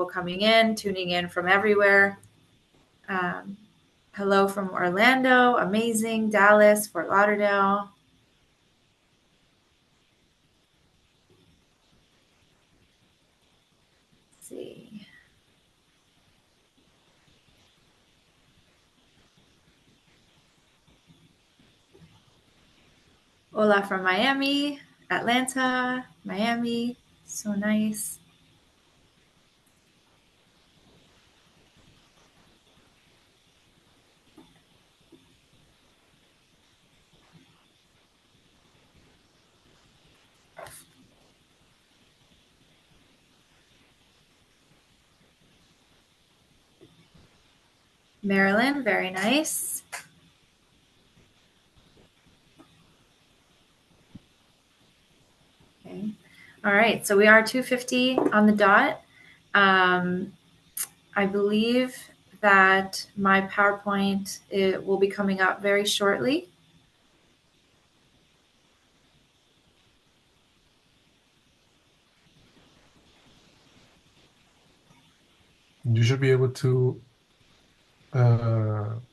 people coming in, tuning in from everywhere. Hello from Orlando, amazing, Dallas, Fort Lauderdale. Let's see. Hola from Miami, Atlanta, Miami. So nice. Maryland, very nice. Okay. All right, so we are 2:50 on the dot. I believe that my PowerPoint will be coming up very shortly. You should be able to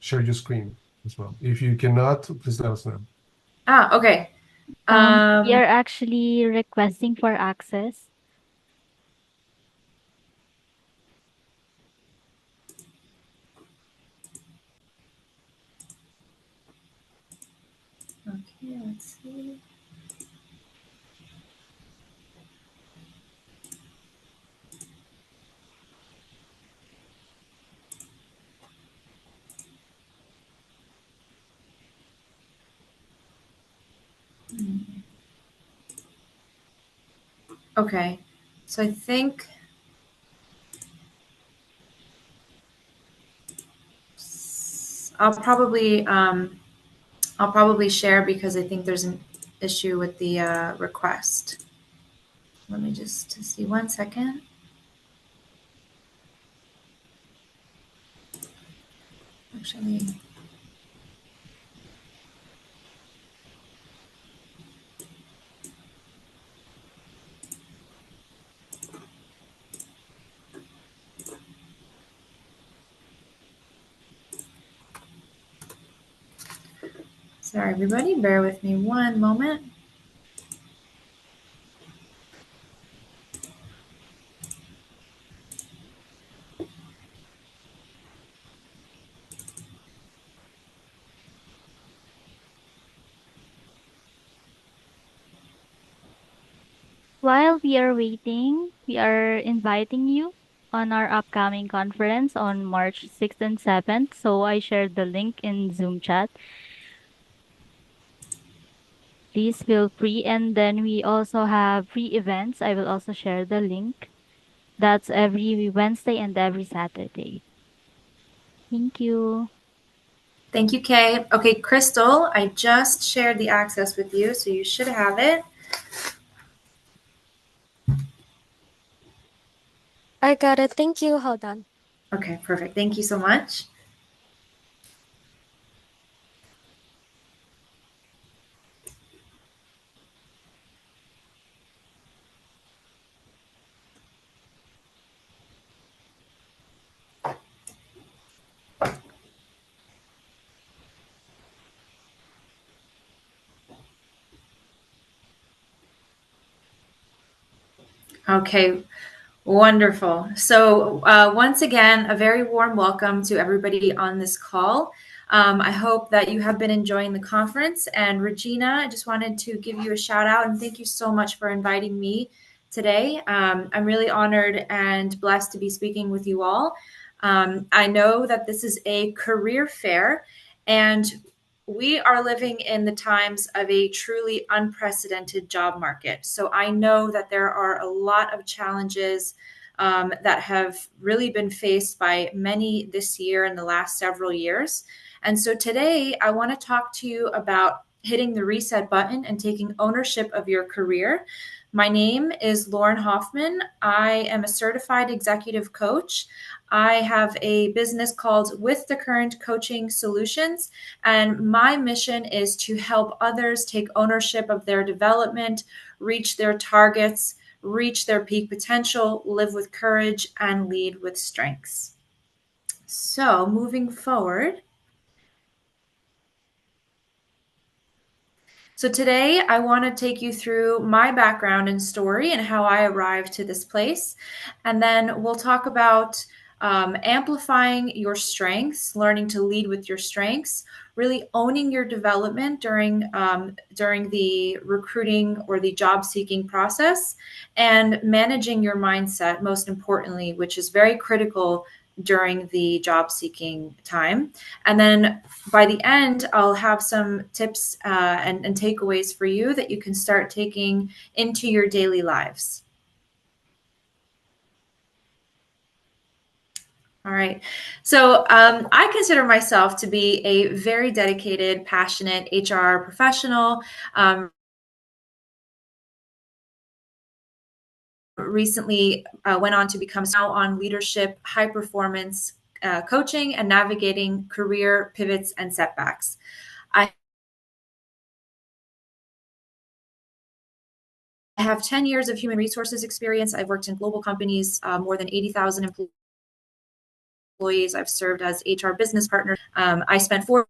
share your screen as well. If you cannot, please let us know. Okay. We are actually requesting for access. Okay, let's see. Okay, so I think I'll probably share because I think there's an issue with the request. Let me just see 1 second. Actually, sorry everybody, bear with me one moment. While we are waiting, we are inviting you on our upcoming conference on March 6th and 7th. So I shared the link in Zoom chat. Please feel free. And then we also have free events. I will also share the link. That's every Wednesday and every Saturday. Thank you. Thank you, Kay. Okay, Crystal, I just shared the access with you, so you should have it. I got it. Thank you. Hold on. Okay, perfect. Thank you so much. Okay, wonderful. So, once again, a very warm welcome to everybody on this call. I hope that you have been enjoying the conference. And Regina, I just wanted to give you a shout out and thank you so much for inviting me today. I'm really honored and blessed to be speaking with you all. I know that this is a career fair, and we are living in the times of a truly unprecedented job market. So I know that there are a lot of challenges that have really been faced by many this year and the last several years. And so today I want to talk to you about hitting the reset button and taking ownership of your career. My name is Lauren Hoffman. I am a certified executive coach. I have a business called With the Current Coaching Solutions, and my mission is to help others take ownership of their development, reach their targets, reach their peak potential, live with courage, and lead with strengths. So moving forward. So today I want to take you through my background and story and how I arrived to this place. And then we'll talk about amplifying your strengths, learning to lead with your strengths, really owning your development during the recruiting or the job seeking process, and managing your mindset, most importantly, which is very critical during the job seeking time. And then by the end, I'll have some tips and takeaways for you that you can start taking into your daily lives. All right. So I consider myself to be a very dedicated, passionate HR professional. Recently went on to become now on leadership, high performance coaching, and navigating career pivots and setbacks. I have 10 years of human resources experience. I've worked in global companies, more than 80,000 employees. I've served as HR business partner. I spent 4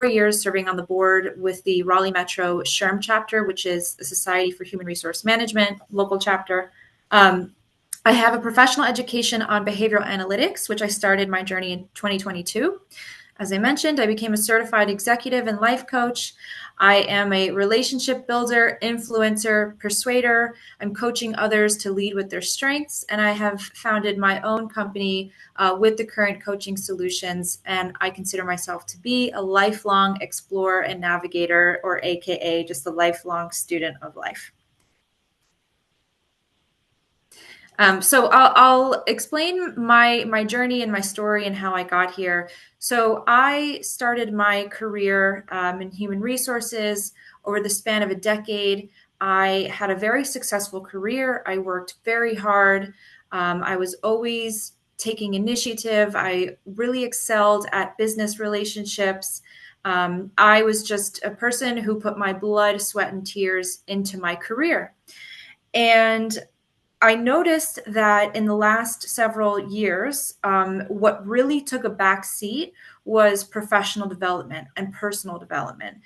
years serving on the board with the Raleigh Metro SHRM chapter, which is the Society for Human Resource Management local chapter. I have a professional education on behavioral analytics, which I started my journey in 2022. As I mentioned, I became a certified executive and life coach. I am a relationship builder, influencer, persuader. I'm coaching others to lead with their strengths. And I have founded my own company with the current coaching solutions. And I consider myself to be a lifelong explorer and navigator, or AKA just a lifelong student of life. So I'll explain my journey and my story and how I got here. So I started my career in human resources over the span of a decade. I had a very successful career. I worked very hard. I was always taking initiative. I really excelled at business relationships. I was just a person who put my blood, sweat, and tears into my career. And I noticed that in the last several years, what really took a back seat was professional development and personal development.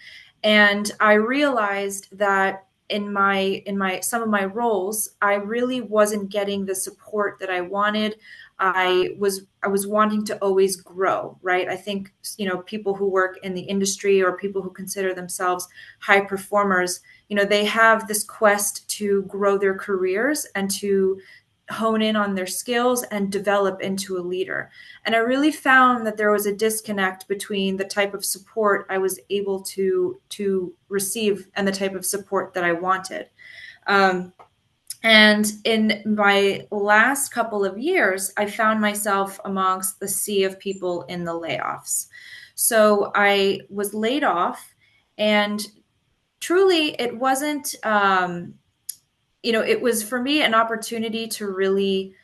And I realized that in my some of my roles, I really wasn't getting the support that I wanted. I was wanting to always grow, right? I think people who work in the industry or people who consider themselves high performers, they have this quest to grow their careers and to hone in on their skills and develop into a leader. And I really found that there was a disconnect between the type of support I was able to receive and the type of support that I wanted. And in my last couple of years, I found myself amongst the sea of people in the layoffs. So I was laid off, and truly, it wasn't, it was for me an opportunity to really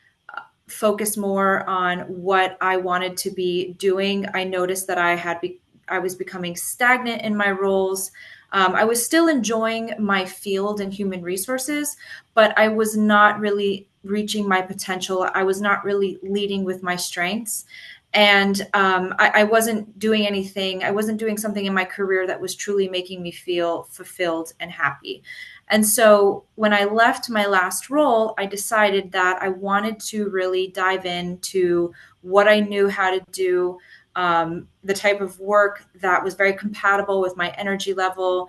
focus more on what I wanted to be doing. I noticed that I was becoming stagnant in my roles. I was still enjoying my field in human resources, but I was not really reaching my potential. I was not really leading with my strengths. And I wasn't doing anything. I wasn't doing something in my career that was truly making me feel fulfilled and happy. And so when I left my last role, I decided that I wanted to really dive into what I knew how to do, the type of work that was very compatible with my energy level,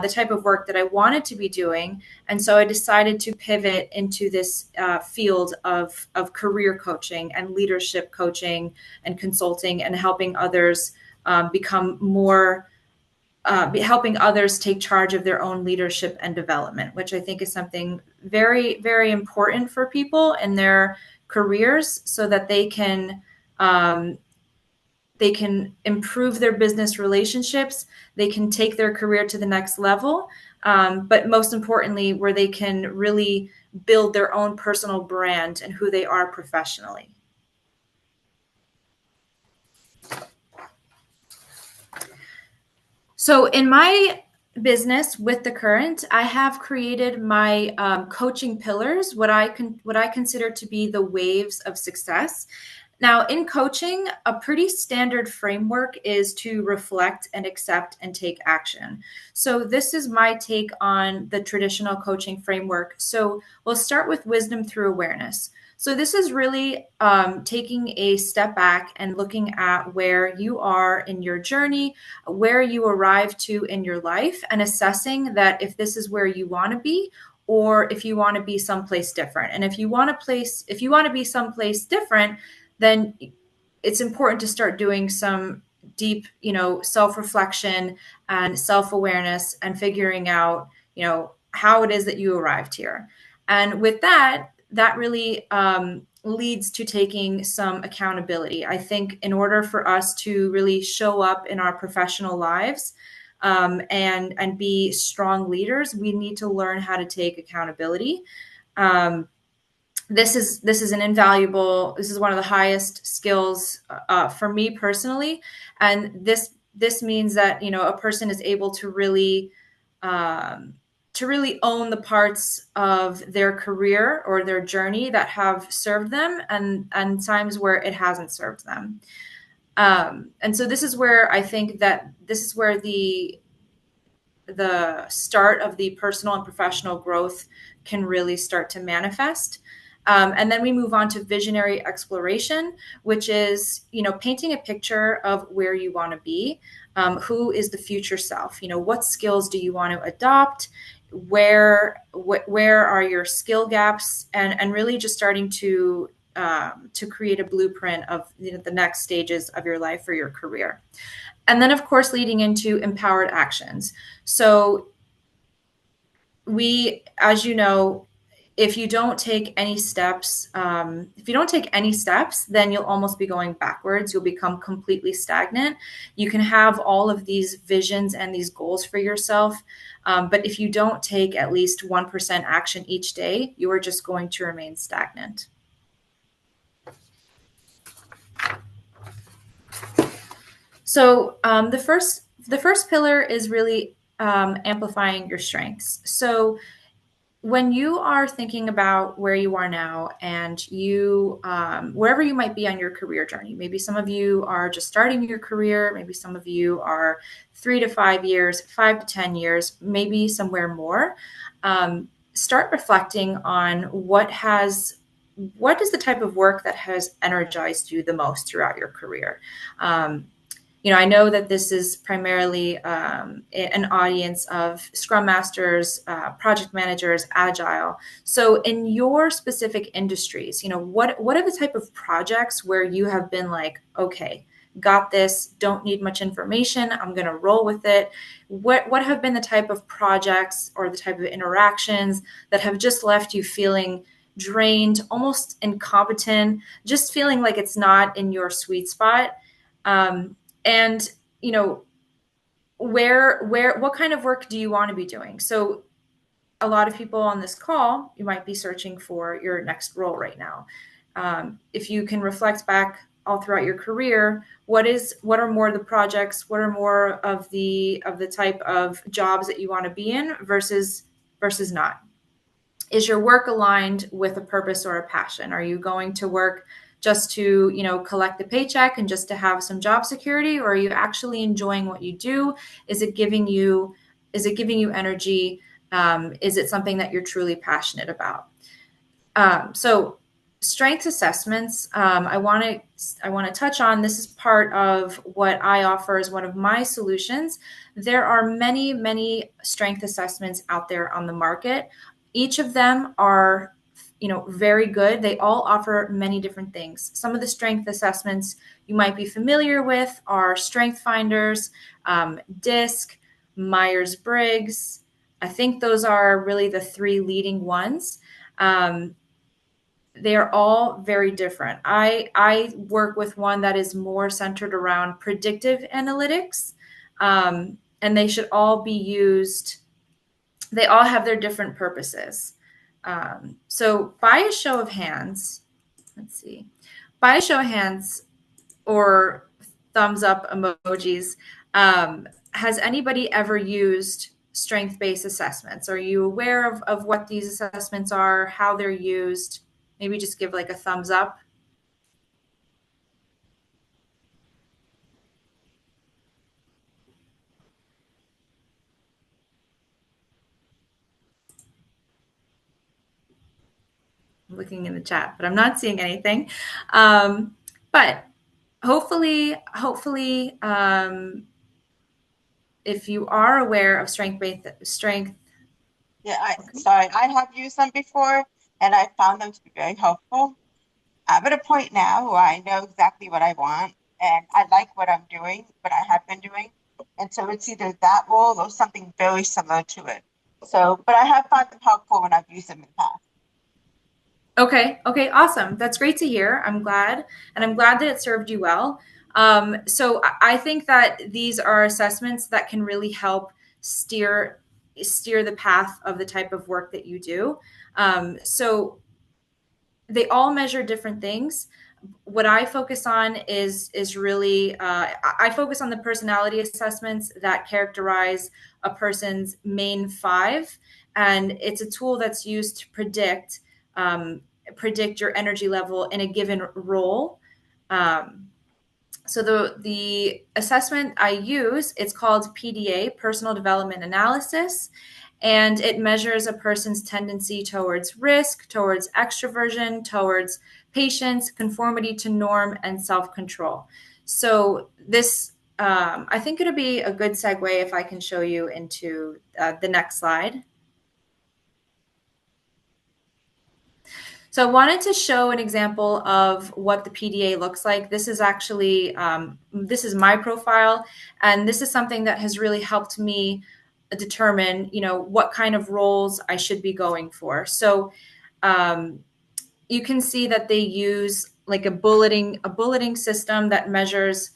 the type of work that I wanted to be doing. And so I decided to pivot into this field of career coaching and leadership coaching and consulting and helping others become more helping others take charge of their own leadership and development, which I think is something very, very important for people in their careers so that they can improve their business relationships, they can take their career to the next level, but most importantly, where they can really build their own personal brand and who they are professionally. So in my business with the current, I have created my coaching pillars, what I consider to be the waves of success. Now, in coaching, a pretty standard framework is to reflect and accept and take action. So, this is my take on the traditional coaching framework. So, we'll start with wisdom through awareness. So, this is really taking a step back and looking at where you are in your journey, where you arrive to in your life, and assessing that if this is where you want to be or if you want to be someplace different. And if you want to be someplace different, then it's important to start doing some deep, self-reflection and self-awareness and figuring out, how it is that you arrived here. And with that, that really leads to taking some accountability. I think in order for us to really show up in our professional lives and be strong leaders, we need to learn how to take accountability. This is an invaluable. This is one of the highest skills for me personally, and this means that a person is able um, to really own the parts of their career or their journey that have served them, and times where it hasn't served them. And so this is where I think that this is where the start of the personal and professional growth can really start to manifest. And then we move on to visionary exploration, which is, painting a picture of where you want to be. Who is the future self? What skills do you want to adopt? Where are your skill gaps? And really just starting to create a blueprint of the next stages of your life or your career. And then, of course, leading into empowered actions. So as you know, if you don't take any steps, then you'll almost be going backwards. You'll become completely stagnant. You can have all of these visions and these goals for yourself, but if you don't take at least 1% action each day, you are just going to remain stagnant. So the first pillar is really amplifying your strengths. So when you are thinking about where you are now and wherever you might be on your career journey, maybe some of you are just starting your career, maybe some of you are 3 to 5 years, 5 to 10 years, maybe somewhere more. Start reflecting on what is the type of work that has energized you the most throughout your career. I know that this is primarily an audience of Scrum Masters, project managers, Agile. So in your specific industries, what are the type of projects where you have been like, okay, got this, don't need much information, I'm going to roll with it. What have been the type of projects or the type of interactions that have just left you feeling drained, almost incompetent, just feeling like it's not in your sweet spot? And what kind of work do you want to be doing? So a lot of people on this call, you might be searching for your next role right now. If you can reflect back all throughout your career, what are more of the projects, what are more of the type of jobs that you want to be in versus not? Is your work aligned with a purpose or a passion? Are you going to work just to collect a paycheck and just to have some job security, or are you actually enjoying what you do? Is it giving you energy? Is it something that you're truly passionate about? So strengths assessments, I want to touch on. This is part of what I offer as one of my solutions. There are many strength assessments out there on the market. Each of them are very good. They all offer many different things. Some of the strength assessments you might be familiar with are Strength Finders, DISC, Myers-Briggs. I think those are really the 3 leading ones. They are all very different. I work with one that is more centered around predictive analytics, and they should all be used. They all have their different purposes. So by a show of hands, let's see, by a show of hands or thumbs up emojis, has anybody ever used strength-based assessments? Are you aware of what these assessments are, how they're used? Maybe just give like a thumbs up. I'm looking in the chat, but I'm not seeing anything. But hopefully, if you are aware of strength. Yeah, Okay. sorry, I have used them before and I found them to be very helpful. I'm at a point now where I know exactly what I want and I like what I'm doing, what I have been doing. And so it's either that role or something very similar to it. So, but I have found them helpful when I've used them in the past. Okay, awesome. That's great to hear. I'm glad, and I'm glad that it served you well. So I think that these are assessments that can really help steer the path of the type of work that you do. So they all measure different things. What I focus on is really I focus on the personality assessments that characterize a person's main five, and it's a tool that's used to predict your energy level in a given role. So the assessment I use, it's called PDA, Personal Development Analysis, and it measures a person's tendency towards risk, towards extroversion, towards patience, conformity to norm, and self-control. So this, I think it'll be a good segue if I can show you into the next slide. So I wanted to show an example of what the PDA looks like. This is actually, this is my profile, and this is something that has really helped me determine, what kind of roles I should be going for. So you can see that they use like a bulleting system that measures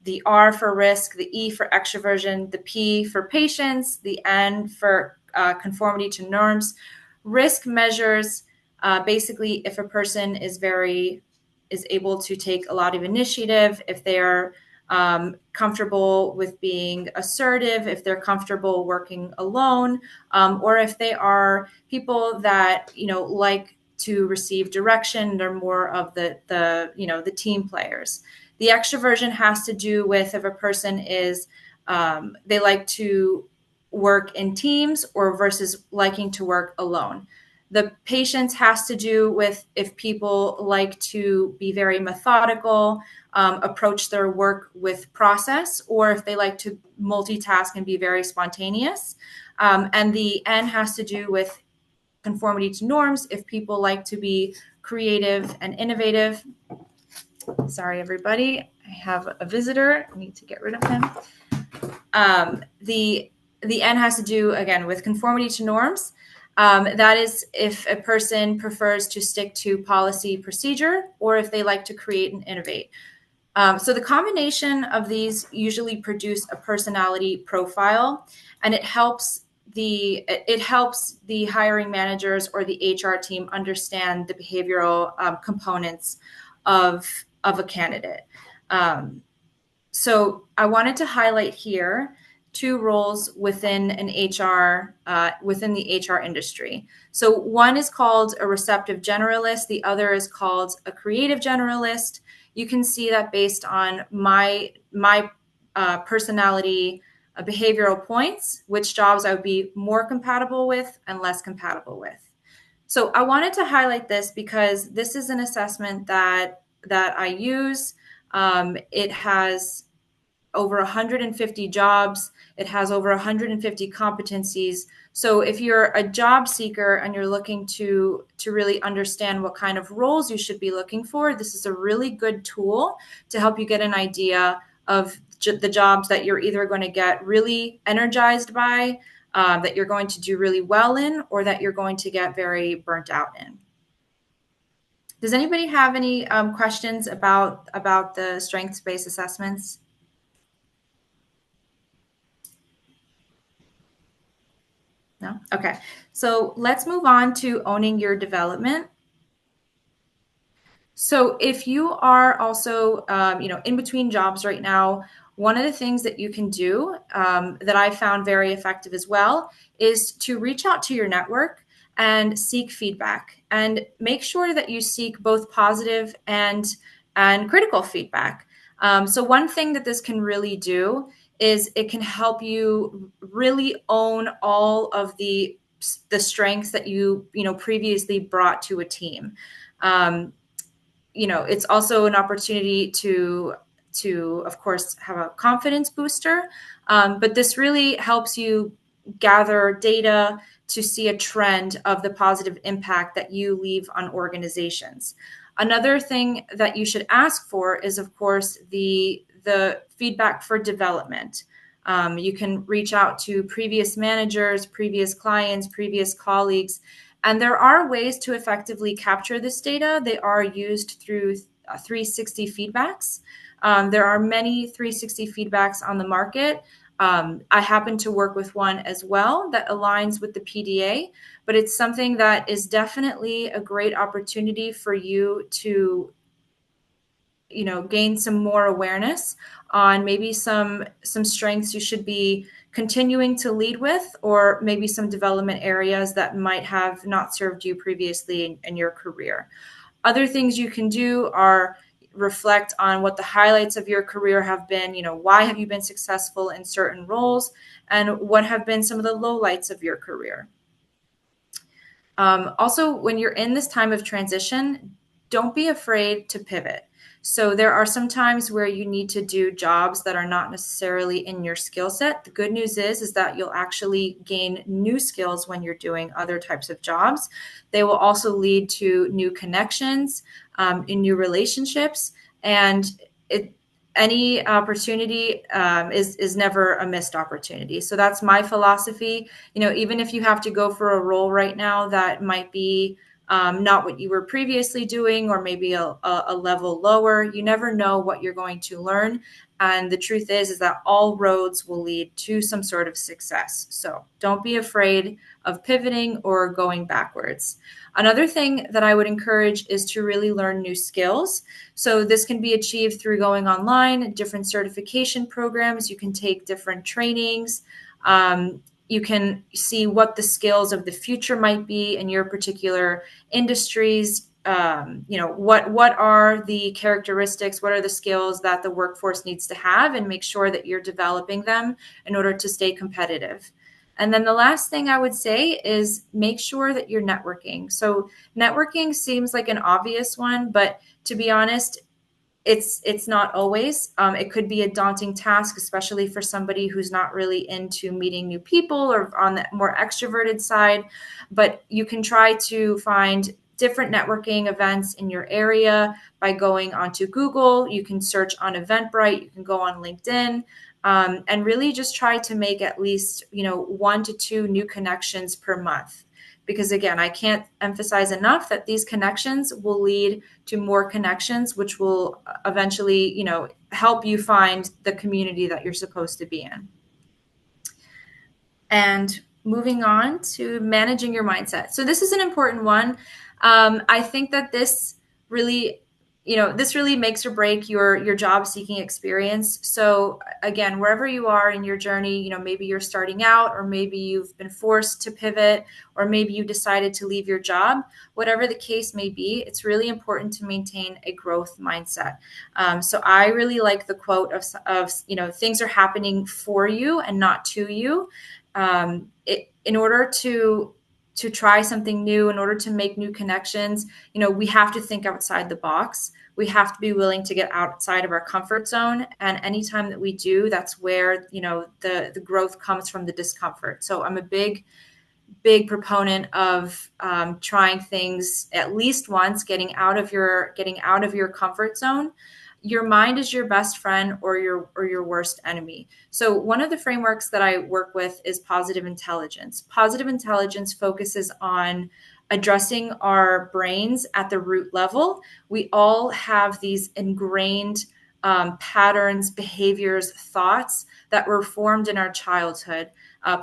the R for risk, the E for extroversion, the P for patience, the N for conformity to norms. Risk measures basically if a person is able to take a lot of initiative, if they're comfortable with being assertive, if they're comfortable working alone, or if they are people that like to receive direction. They're more of the team players. The extroversion has to do with if a person is they like to work in teams or versus liking to work alone. The patience has to do with if people like to be very methodical, approach their work with process, or if they like to multitask and be very spontaneous. And the N has to do with conformity to norms, if people like to be creative and innovative. Sorry, everybody. I have a visitor. I need to get rid of him. The N has to do, again, with conformity to norms. That is if a person prefers to stick to policy procedure or if they like to create and innovate. So the combination of these usually produce a personality profile, and it helps the hiring managers or the HR team understand the behavioral components of a candidate. So I wanted to highlight here two roles within an HR within the HR industry. So one is called a receptive generalist, the other is called a creative generalist. You can see that based on my personality behavioral points, which jobs I would be more compatible with and less compatible with. So I wanted to highlight this because this is an assessment that I use. It has over 150 jobs. It has over 150 competencies. So if you're a job seeker and you're looking to really understand what kind of roles you should be looking for, this is a really good tool to help you get an idea of the jobs that you're either going to get really energized by, that you're going to do really well in, or that you're going to get very burnt out in. Does anybody have any questions about the strengths-based assessments? No? Okay. So let's move on to owning your development. So if you are also, in between jobs right now, one of the things that you can do that I found very effective as well is to reach out to your network and seek feedback, and make sure that you seek both positive and critical feedback. So one thing that this can really do is it can help you really own all of the strengths that you previously brought to a team. Um, it's also an opportunity to of course have a confidence booster, but this really helps you gather data to see a trend of the positive impact that you leave on organizations. Another thing that you should ask for is, of course, the feedback for development. You can reach out to previous managers, previous clients, previous colleagues, and there are ways to effectively capture this data. They are used through 360 feedbacks. There are many 360 feedbacks on the market. I happen to work with one as well that aligns with the PDA, but it's something that is definitely a great opportunity for you to gain some more awareness on maybe some strengths you should be continuing to lead with, or maybe some development areas that might have not served you previously in your career. Other things you can do are reflect on what the highlights of your career have been. Why have you been successful in certain roles, and what have been some of the lowlights of your career. Also, when you're in this time of transition, don't be afraid to pivot. So there are some times where you need to do jobs that are not necessarily in your skill set. The good news is that you'll actually gain new skills when you're doing other types of jobs. They will also lead to new connections, in new relationships, and any opportunity is never a missed opportunity. So that's my philosophy. Even if you have to go for a role right now that might be not what you were previously doing, or maybe a level lower, you never know what you're going to learn. And the truth is that all roads will lead to some sort of success. So don't be afraid of pivoting or going backwards. Another thing that I would encourage is to really learn new skills. So this can be achieved through going online, different certification programs. You can take different trainings. You can see what the skills of the future might be in your particular industries. What are the characteristics, what are the skills that the workforce needs to have, and make sure that you're developing them in order to stay competitive. And then the last thing I would say is make sure that you're networking. So networking seems like an obvious one, but to be honest, it's not always. It could be a daunting task, especially for somebody who's not really into meeting new people or on the more extroverted side. But you can try to find different networking events in your area by going onto Google. You can search on Eventbrite. You can go on LinkedIn. And really just try to make at least 1 to 2 new connections per month. Because again, I can't emphasize enough that these connections will lead to more connections, which will eventually, help you find the community that you're supposed to be in. And moving on to managing your mindset. So this is an important one. I think that this really makes or break your job seeking experience. So again, wherever you are in your journey, maybe you're starting out, or maybe you've been forced to pivot, or maybe you decided to leave your job. Whatever the case may be, it's really important to maintain a growth mindset. So I really like the quote of things are happening for you and not to you. In order to try something new, in order to make new connections, we have to think outside the box. We have to be willing to get outside of our comfort zone. And anytime that we do, that's where, the growth comes from the discomfort. So I'm a big proponent of trying things at least once, getting out of your comfort zone. Your mind is your best friend or your worst enemy. So one of the frameworks that I work with is positive intelligence. Positive intelligence focuses on addressing our brains at the root level. We all have these ingrained patterns, behaviors, thoughts that were formed in our childhood.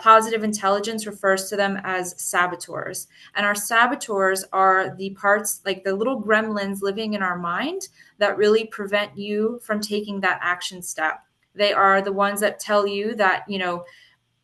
Positive intelligence refers to them as saboteurs. And our saboteurs are the parts, like the little gremlins living in our mind, that really prevent you from taking that action step. They are the ones that tell you that,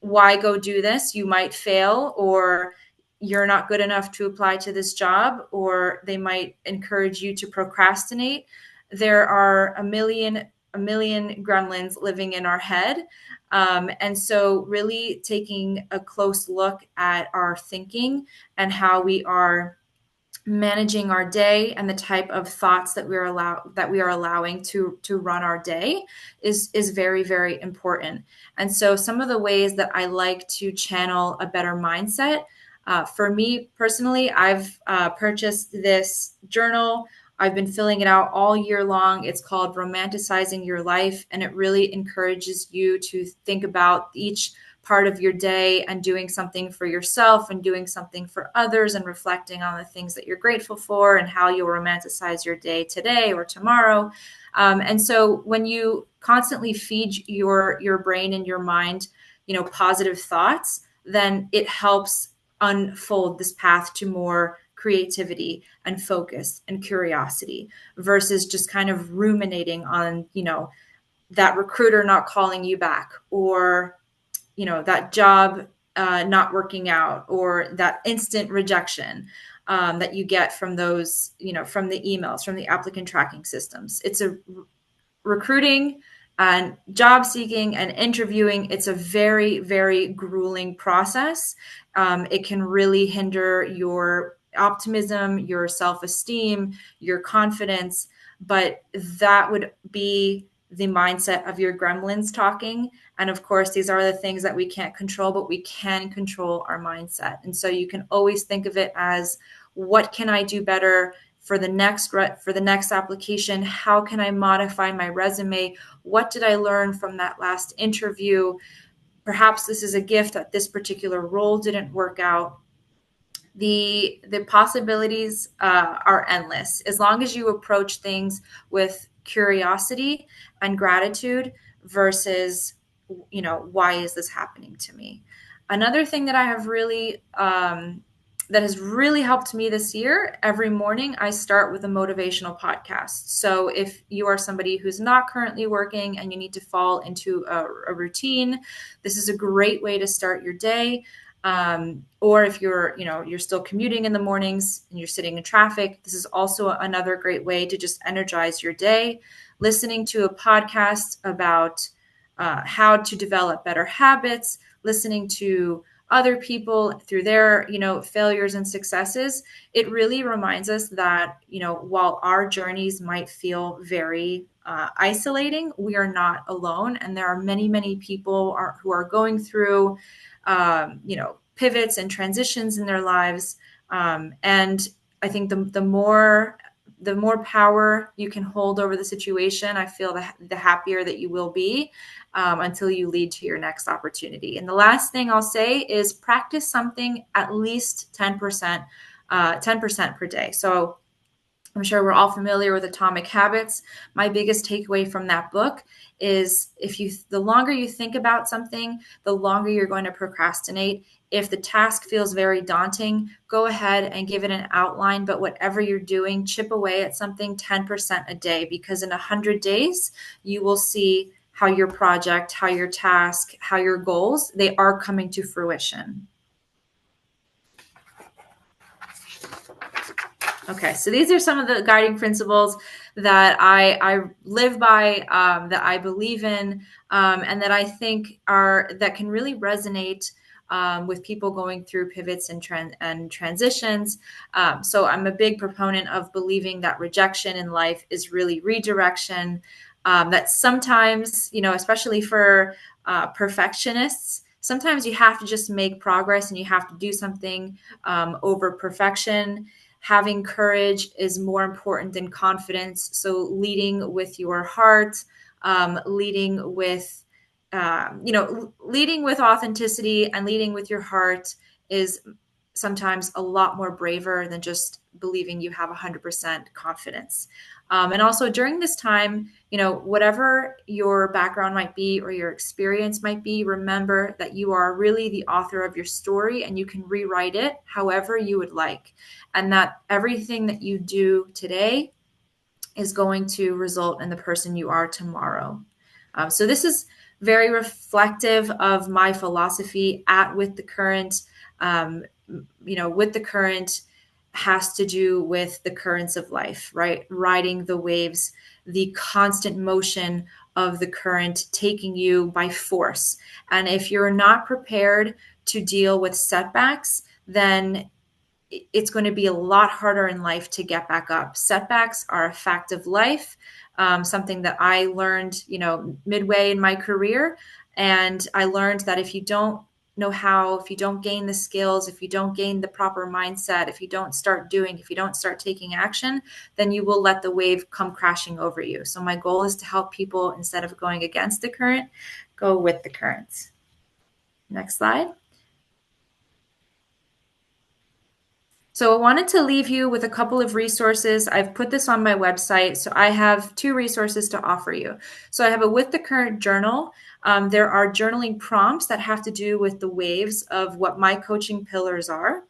why go do this? You might fail, or you're not good enough to apply to this job, or they might encourage you to procrastinate. There are a million gremlins living in our head. And so really taking a close look at our thinking and how we are managing our day and the type of thoughts that we are allowing to run our day is very, very important. And so some of the ways that I like to channel a better mindset, for me personally, I've purchased this journal. I've been filling it out all year long. It's called Romanticizing Your Life, and it really encourages you to think about each part of your day and doing something for yourself and doing something for others and reflecting on the things that you're grateful for and how you'll romanticize your day today or tomorrow. And so when you constantly feed your brain and your mind, positive thoughts, then it helps unfold this path to more creativity and focus and curiosity versus just kind of ruminating on, that recruiter not calling you back, or that job not working out, or that instant rejection that you get from those, from the emails, from the applicant tracking systems. It's a recruiting and job seeking and interviewing. It's a very, very grueling process. It can really hinder your optimism, your self-esteem, your confidence, but that would be the mindset of your gremlins talking. And of course, these are the things that we can't control, but we can control our mindset. And so you can always think of it as, what can I do better for the next application? How can I modify my resume? What did I learn from that last interview? Perhaps this is a gift that this particular role didn't work out. The possibilities are endless as long as you approach things with curiosity and gratitude versus, why is this happening to me? Another thing that I have really that has really helped me this year, every morning I start with a motivational podcast. So if you are somebody who's not currently working and you need to fall into a routine, this is a great way to start your day. Or if you're still commuting in the mornings and you're sitting in traffic, this is also another great way to just energize your day. Listening to a podcast about how to develop better habits, listening to other people through their, failures and successes, it really reminds us that, while our journeys might feel very isolating, we are not alone. And there are many, many people who are going through, pivots and transitions in their lives. And I think the more power you can hold over the situation, I feel the happier that you will be until you lead to your next opportunity. And the last thing I'll say is practice something at least 10%, 10% per day. So I'm sure we're all familiar with Atomic Habits. My biggest takeaway from that book is the longer you think about something, the longer you're going to procrastinate. If the task feels very daunting, go ahead and give it an outline. But whatever you're doing, chip away at something 10% a day, because in 100 days, you will see how your project, how your task, how your goals, they are coming to fruition. Okay, so these are some of the guiding principles that I live by, that I believe in, and that I think that can really resonate with people going through pivots and transitions. So I'm a big proponent of believing that rejection in life is really redirection. That sometimes, especially for perfectionists, sometimes you have to just make progress and you have to do something over perfection. Having courage is more important than confidence. So leading with your heart, leading with authenticity and leading with your heart is sometimes a lot more braver than just believing you have 100% confidence. And also during this time, whatever your background might be or your experience might be, remember that you are really the author of your story and you can rewrite it however you would like. And that everything that you do today is going to result in the person you are tomorrow. So this is very reflective of my philosophy at With the Current. With the Current has to do with the currents of life, right? Riding the waves, the constant motion of the current taking you by force. And if you're not prepared to deal with setbacks, then it's going to be a lot harder in life to get back up. Setbacks are a fact of life, something that I learned, midway in my career. And I learned that if you don't know how, if you don't gain the skills, if you don't gain the proper mindset, if you don't start doing, if you don't start taking action, then you will let the wave come crashing over you. So my goal is to help people, instead of going against the current, go with the current. Next slide. So I wanted to leave you with a couple of resources. I've put this on my website. So I have 2 resources to offer you. So I have a With the Current journal. There are journaling prompts that have to do with the waves of what my coaching pillars are.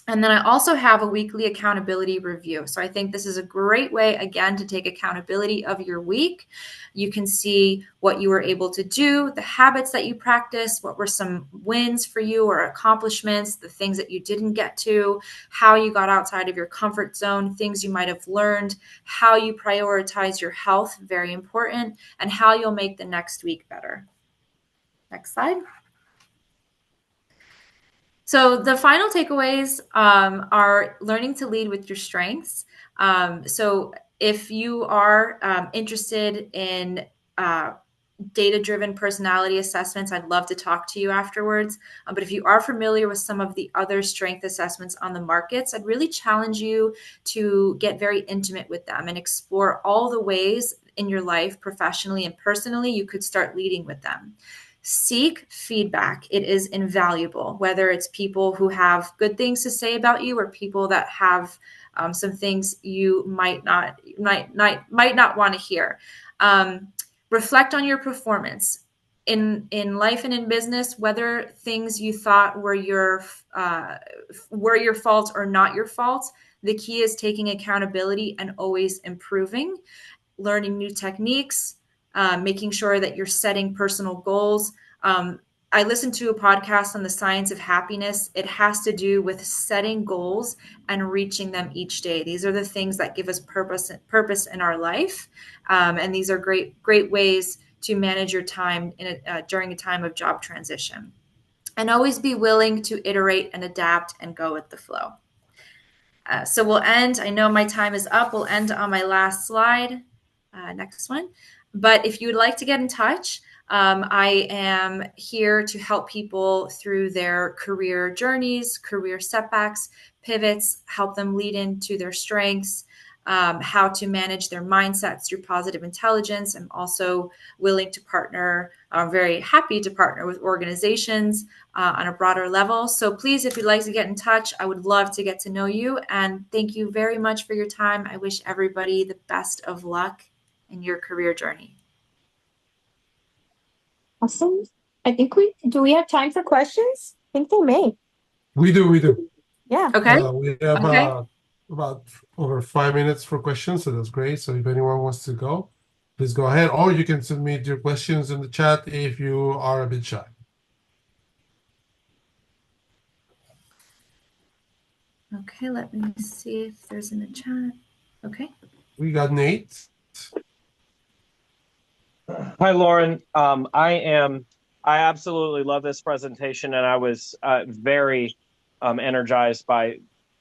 And then I also have a weekly accountability review. So I think this is a great way, again, to take accountability of your week. You can see what you were able to do, the habits that you practiced, what were some wins for you or accomplishments, the things that you didn't get to, how you got outside of your comfort zone, things you might have learned, how you prioritize your health, very important, and how you'll make the next week better. Next slide. So the final takeaways are learning to lead with your strengths. So if you are interested in data-driven personality assessments, I'd love to talk to you afterwards. But if you are familiar with some of the other strength assessments on the markets, I'd really challenge you to get very intimate with them and explore all the ways in your life, professionally and personally, you could start leading with them. Seek feedback. It is invaluable, whether it's people who have good things to say about you or people that have some things you might not want to hear. Reflect on your performance in life and in business, whether things you thought were your fault or not your fault. The key is taking accountability and always improving, learning new techniques, making sure that you're setting personal goals. I listened to a podcast on the science of happiness. It has to do with setting goals and reaching them each day. These are the things that give us purpose in our life. And these are great ways to manage your time during a time of job transition. And always be willing to iterate and adapt and go with the flow. So we'll end. I know my time is up. We'll end on my last slide. Next one. But if you would like to get in touch, I am here to help people through their career journeys, career setbacks, pivots, help them lead into their strengths, how to manage their mindsets through positive intelligence. I'm also willing to partner. I'm very happy to partner with organizations on a broader level. So please, if you'd like to get in touch, I would love to get to know you. And thank you very much for your time. I wish everybody the best of luck in your career journey. Awesome. I think we have time for questions? I think they may. We do. Yeah. Okay. We have Okay. about over 5 minutes for questions, so that's great. So if anyone wants to go, please go ahead, or you can submit your questions in the chat if you are a bit shy. Okay, let me see if there's in the chat. Okay. We got Nate. Hi, Lauren. I absolutely love this presentation, and I was very energized by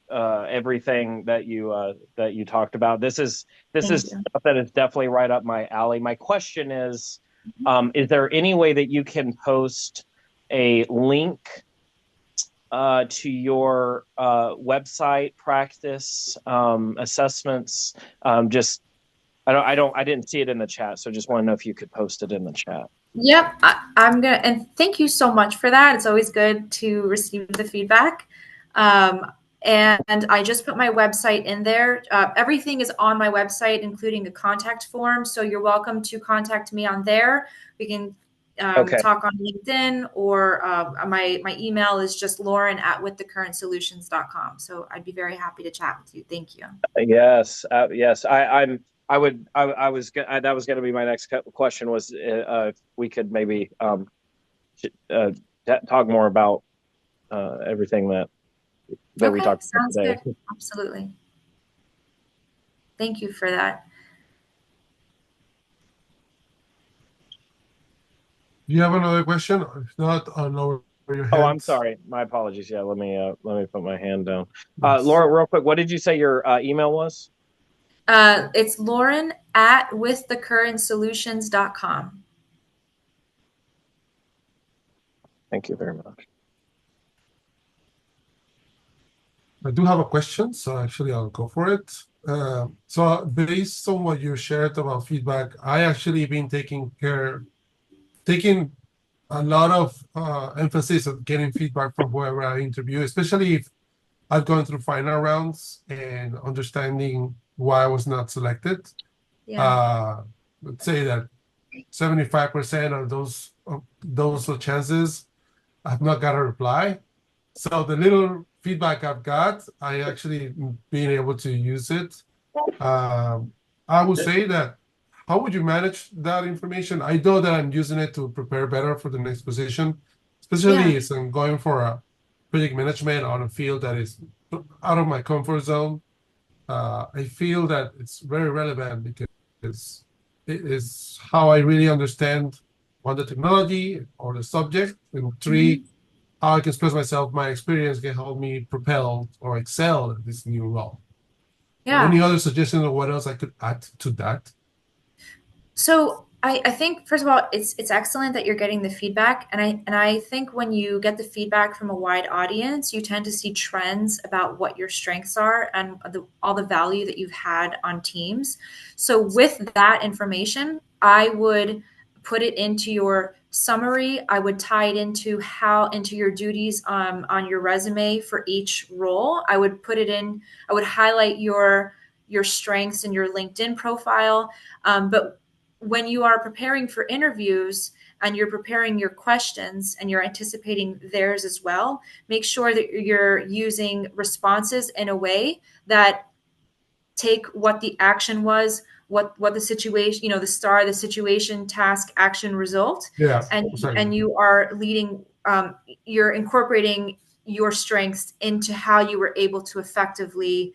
everything that you talked about. This is stuff that is definitely right up my alley. My question is there any way that you can post a link to your website, practice, assessments? I didn't see it in the chat, so just want to know if you could post it in the chat. Yep, and thank you so much for that. It's always good to receive the feedback. And I just put my website in there. Everything is on my website, including a contact form. So you're welcome to contact me on there. We can Okay. talk on LinkedIn, or my email is just lauren@withthecurrentsolutions.com. So I'd be very happy to chat with you. Thank you. Yes. Yes. I would. I was. That was going to be my next question. Was if we could maybe uh, talk more about everything that we Okay, talked about sounds today. good. Absolutely. Thank you for that. Do you have another question? If not, I'll lower your Oh, I'm hands. sorry. My apologies. Yeah, let me put my hand down. Yes. Laura, real quick, what did you say your email was? It's lauren@withthecurrentsolutions.com. Thank you very much. I do have a question, so actually I'll go for it. So based on what you shared about feedback, I actually been taking a lot of emphasis on getting feedback from whoever I interview, especially if I've gone through final rounds and understanding why I was not selected. Yeah. Let's say that 75% of those chances I've not got a reply. So the little feedback I've got, I actually being able to use it. I would say that how would you manage that information? I know that I'm using it to prepare better for the next position, Yeah. especially as I'm going for a project management on a field that is out of my comfort zone. I feel that it's very relevant because it is how I really understand one, the technology or the subject, and three, Mhm. how I can express myself. My experience can help me propel or excel in this new role. Any Yeah. other suggestions of what else I could add to that? So I think first of all, it's excellent that you're getting the feedback, and I think when you get the feedback from a wide audience, you tend to see trends about what your strengths are and all the value that you've had on teams. So with that information, I would put it into your summary. I would tie it into your duties on your resume for each role. I would put it in. I would highlight your strengths in your LinkedIn profile, but when you are preparing for interviews and you're preparing your questions and you're anticipating theirs as well, make sure that you're using responses in a way that take what the action was, what the situation, the star, the situation, task, action, result, Yeah, and exactly. you are leading, you're incorporating your strengths into how you were able to effectively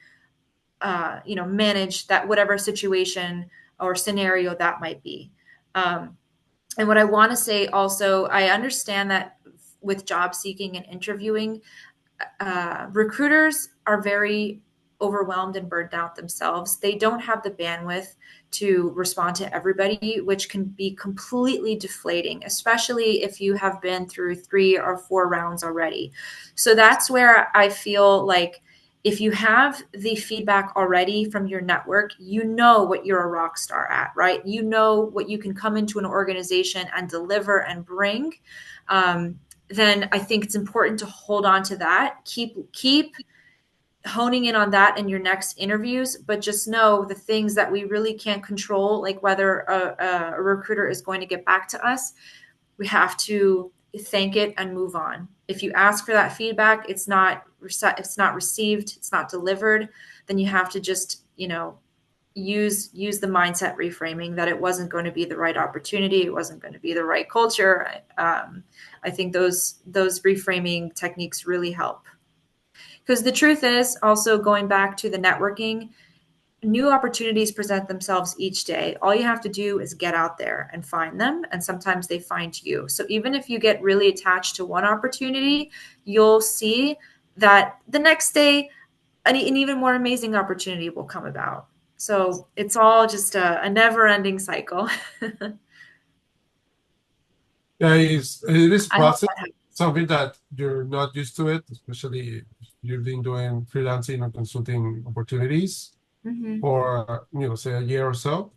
manage that whatever situation or scenario that might be. Um, and what I want to say also, I understand that with job seeking and interviewing, recruiters are very overwhelmed and burned out themselves. They don't have the bandwidth to respond to everybody, which can be completely deflating, especially if you have been through 3 or 4 rounds already. So that's where I feel like if you have the feedback already from your network, you know what you're a rock star at, right? You know what you can come into an organization and deliver and bring. Then I think it's important to hold on to that. Keep honing in on that in your next interviews, but just know the things that we really can't control, like whether a recruiter is going to get back to us. We have to thank it and move on. If you ask for that feedback, it's not received, it's not delivered, then you have to just use the mindset reframing that it wasn't going to be the right opportunity, it wasn't going to be the right culture. I think those reframing techniques really help, because the truth is, also going back to the networking, new opportunities present themselves each day. All you have to do is get out there and find them, and sometimes they find you. So even if you get really attached to one opportunity, you'll see that the next day an even more amazing opportunity will come about. So it's all just a never-ending cycle. Yeah, it is a I hope process, that helps. something that you're not used to it, especially if you've been doing freelancing or consulting opportunities Mhm. for, say a year or so.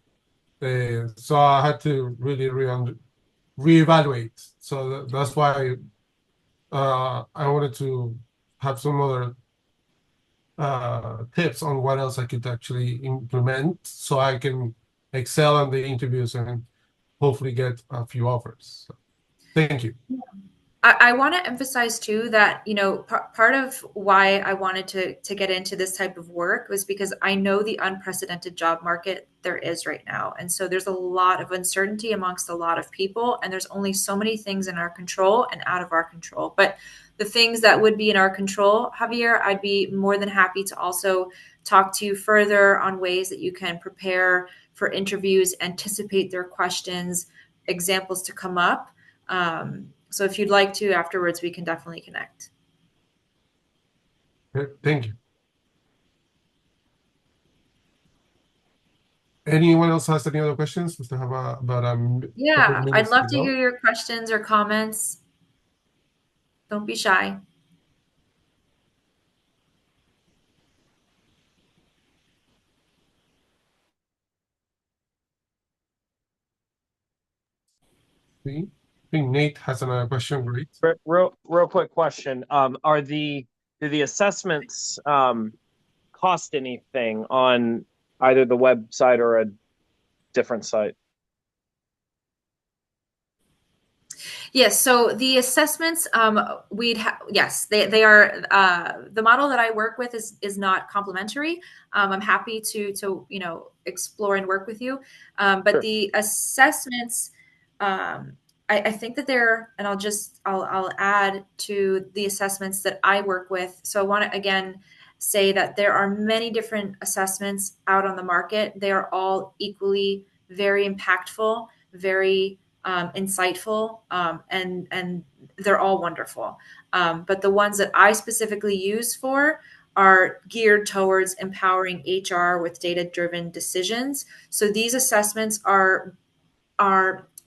So I had to really reevaluate. So that's why I wanted to have some other tips on what else I could actually implement so I can excel on the interviews and hopefully get a few offers. So, thank you. I want to emphasize too that, you know, part of why I wanted to get into this type of work was because I know the unprecedented job market there is right now. And so there's a lot of uncertainty amongst a lot of people, and there's only so many things in our control and out of our control. But the things that would be in our control, Javier, I'd be more than happy to also talk to you further on ways that you can prepare for interviews, anticipate their questions, examples to come up. So if you'd like to afterwards, we can definitely connect. Thank you. Anyone else has any other questions? We still have about a couple Yeah, of I'd minutes love to to hear go. your questions or comments. Don't be shy. See? I think Nate has another question. Great. Real quick question. Do the assessments cost anything on either the website or a different site? Yes, so the assessments, yes, they are, the model that I work with is not complimentary. I'm happy to, you know, explore and work with you. But Sure. the assessments, I think that and I'll add to the assessments that I work with. So I want to again say that there are many different assessments out on the market. They are all equally very impactful, very insightful, and they're all wonderful. But the ones that I specifically use are geared towards empowering HR with data-driven decisions. So these assessments are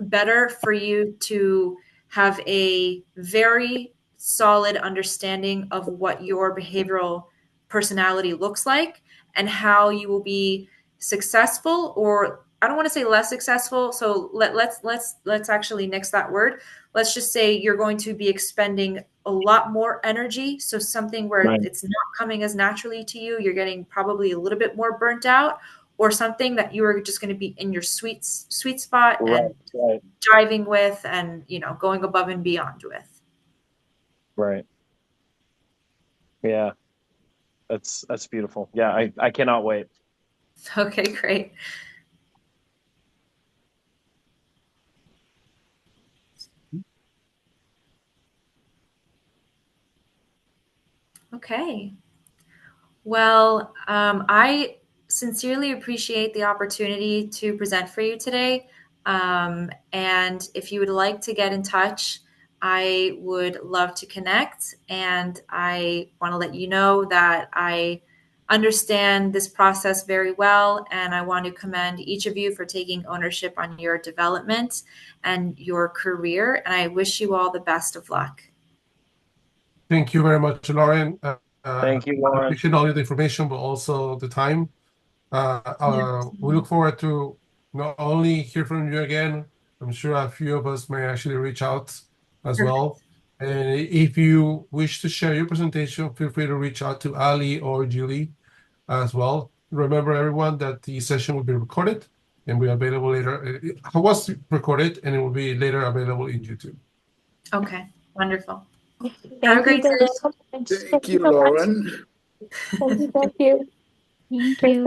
better for you to have a very solid understanding of what your behavioral personality looks like and how you will be successful, or I don't want to say less successful. So let's actually nix that word. Let's just say you're going to be expending a lot more energy. So something where Right. it's not coming as naturally to you, you're getting probably a little bit more burnt out, or something that you are just going to be in your sweet spot and Right. driving with, and, you know, going above and beyond with. Right. Yeah. That's beautiful. Yeah, I cannot wait. Okay, great. Okay. Well, I sincerely appreciate the opportunity to present for you today. And if you would like to get in touch, I would love to connect. And I want to let you know that I understand this process very well. And I want to commend each of you for taking ownership on your development and your career. And I wish you all the best of luck. Thank you very much, Lauren. Thank you, I Lauren. appreciate all the information, but also the time. We look forward to not only hear from you again. I'm sure a few of us may actually reach out as well. And if you wish to share your presentation, feel free to reach out to Ali or Julie as well. Remember, everyone, that the session will be recorded and will be available later. It was recorded and it will be later available in YouTube. Okay, wonderful. Have a Thank you great very day. much. Thank you, Lauren. Thank you. Thank Goodbye. you.